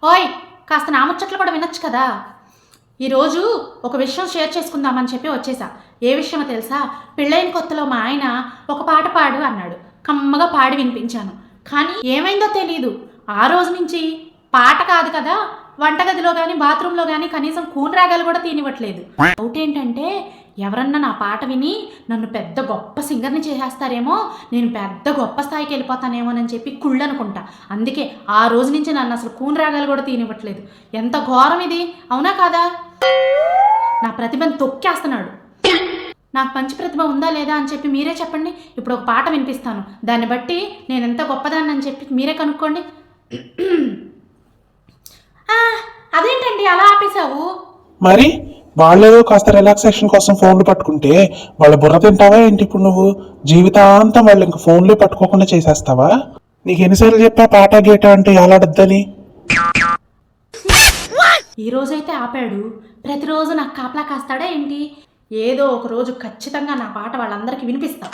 ఓయ్, కాస్త నా ముచ్చట్లు కూడా వినొచ్చు కదా. ఈరోజు ఒక విషయం షేర్ చేసుకుందామని చెప్పి వచ్చేసా. ఏ విషయమో తెలుసా? పెళ్ళైన కొత్తలో మా ఆయన ఒక పాట పాడు అన్నాడు. కమ్మగా పాడి వినిపించాను. కానీ ఏమైందో తెలీదు, ఆ రోజు నుంచి పాట కాదు కదా, వంటగదిలో కానీ బాత్రూంలో కానీ కనీసం కూనరాగాలు కూడా తీనివ్వట్లేదు. డౌట్ ఏంటంటే ఎవరన్నా నా పాట విని నన్ను పెద్ద గొప్ప సింగర్ని చేసేస్తారేమో, నేను పెద్ద గొప్ప స్థాయికి వెళ్ళిపోతానేమోనని చెప్పి కుళ్ళు అనుకుంటా. అందుకే ఆ రోజు నుంచి నన్ను అసలు కూనరాగాలు కూడా తీనివ్వట్లేదు. ఎంత ఘోరం ఇది, అవునా కాదా? నా ప్రతిభను తొక్కేస్తున్నాడు. నాకు మంచి ప్రతిభ ఉందా లేదా అని చెప్పి మీరే చెప్పండి. ఇప్పుడు ఒక పాట వినిపిస్తాను, దాన్ని బట్టి నేను ఎంత గొప్పదాన్ని అని చెప్పి మీరే కనుక్కోండి. అదేంటండి అలా ఆపేశావు? మరి వాళ్ళేదో కాస్త రిలాక్సేషన్ కోసం ఫోన్లు పట్టుకుంటే వాళ్ళ బుర్ర తింటావా ఏంటి? ఇప్పుడు నువ్వు జీవితాంతం వాళ్ళు ఇంక ఫోన్లే పట్టుకోకుండా చేసేస్తావా? నీకు ఎన్నిసార్లు చెప్పా పాట గీట అంటే ఎలాడద్దని? ఈ రోజైతే ఆపాడు, ప్రతిరోజు నాకు కాపలా కాస్తాడా ఏంటి? ఏదో ఒక రోజు ఖచ్చితంగా నా పాట వాళ్ళందరికీ వినిపిస్తా.